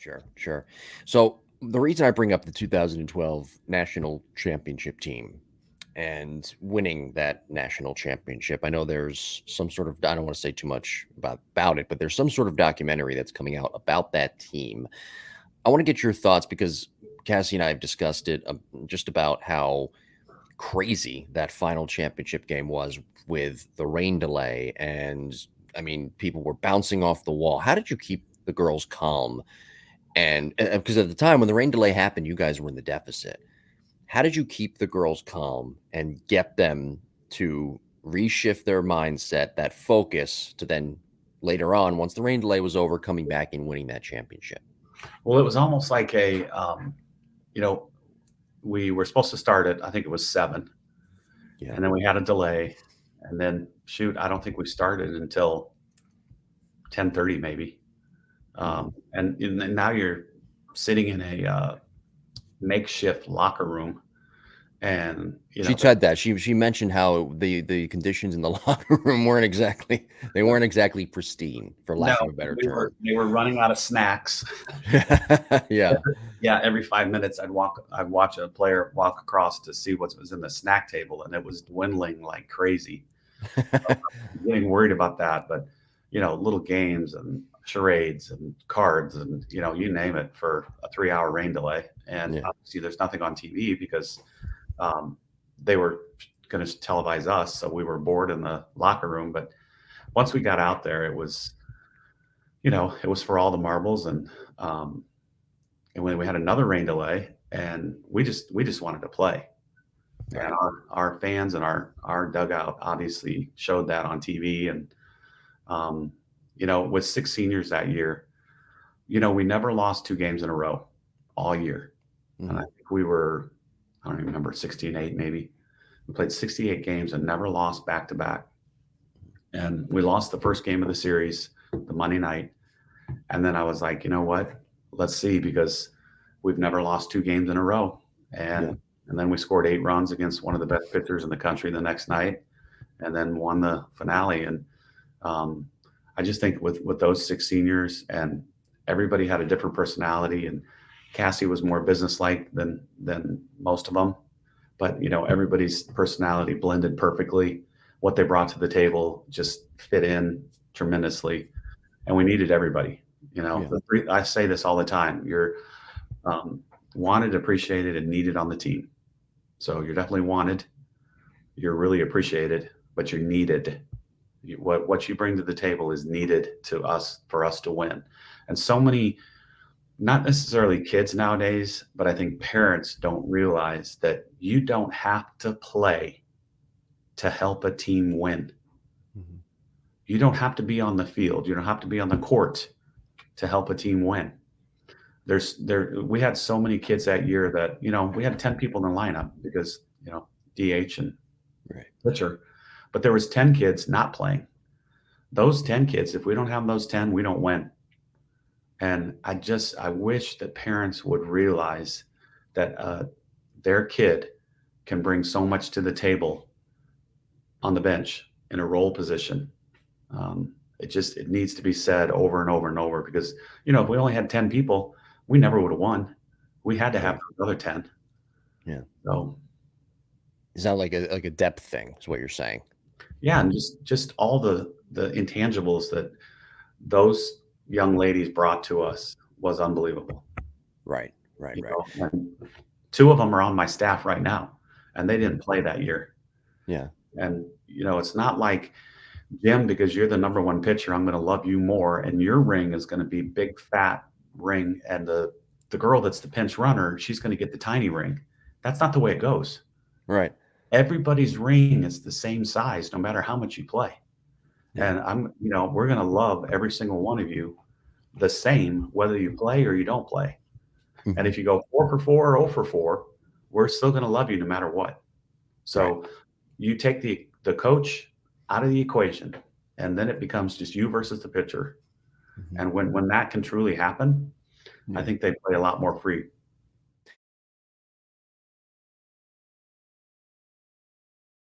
Sure, sure. So the reason I bring up the 2012 national championship team and winning that national championship, I know there's some sort of, I don't want to say too much about it, but there's some sort of documentary that's coming out about that team. I want to get your thoughts because Cassie and I have discussed it just about how crazy that final championship game was with the rain delay. And I mean, people were bouncing off the wall. How did you keep the girls calm? And because at the time when the rain delay happened, you guys were in the deficit. How did you keep the girls calm and get them to reshift their mindset, that focus to then later on, once the rain delay was over, coming back and winning that championship? Well, it was almost like you know, we were supposed to start at, I think it was 7, Yeah. and then we had a delay, and then shoot, I don't think we started until 10:30 maybe. And now you're sitting in a makeshift locker room, and She said that. She mentioned how the conditions in the locker room weren't exactly pristine, for no, lack of a better term. they were running out of snacks. Yeah. Yeah, every 5 minutes I'd watch a player walk across to see what was in the snack table, and it was dwindling like crazy. Getting worried about that, but little games and charades and cards and you name it for a 3-hour rain delay. And Yeah. obviously, there's nothing on TV because they were going to televise us, so we were bored in the locker room. But once we got out there, it was for all the marbles, and when we had another rain delay, and we just wanted to play. Right. And our fans and our dugout obviously showed that on TV. And with 6 seniors that year, we never lost 2 games in a row all year. And I think we were, I don't even remember, 16-8 maybe. We played 68 games and never lost back to back. And we lost the first game of the series, the Monday night. And then I was like, you know what? Let's see, because we've never lost 2 games in a row. And then we scored 8 runs against one of the best pitchers in the country the next night, and then won the finale. And I just think with those 6 seniors, and everybody had a different personality, and Cassie was more businesslike than most of them, but everybody's personality blended perfectly. What they brought to the table just fit in tremendously, and we needed everybody. I say this all the time: you're wanted, appreciated, and needed on the team. So you're definitely wanted, you're really appreciated, but you're needed. What you bring to the table is needed to us for us to win. And so many, not necessarily kids nowadays, but I think parents don't realize that you don't have to play to help a team win. Mm-hmm. You don't have to be on the field. You don't have to be on the court to help a team win. We had so many kids that year that we had 10 people in the lineup because DH and pitcher, but there was 10 kids not playing. Those 10 kids, if we don't have those 10, we don't win. And I wish that parents would realize that their kid can bring so much to the table on the bench in a role position. It needs to be said over and over and over, because if we only had 10 people, we never would have won. We had to have another 10. Yeah. So is that like a depth thing, is what you're saying? Yeah, and just all the intangibles that those young ladies brought to us was unbelievable. Right. And 2 of them are on my staff right now, and they didn't play that year. Yeah. And it's not like, Jim, because you're the number 1 pitcher, I'm going to love you more, and your ring is going to be big fat ring, and the girl that's the pinch runner, she's going to get the tiny ring. That's not the way it goes. Right. Everybody's ring is the same size, no matter how much you play. Yeah. And we're going to love every single one of you the same, whether you play or you don't play. Mm-hmm. And if you go 4 for 4 or 0 for 4, we're still going to love you no matter what. So you take the coach out of the equation, and then it becomes just you versus the pitcher. Mm-hmm. And when that can truly happen, I think they play a lot more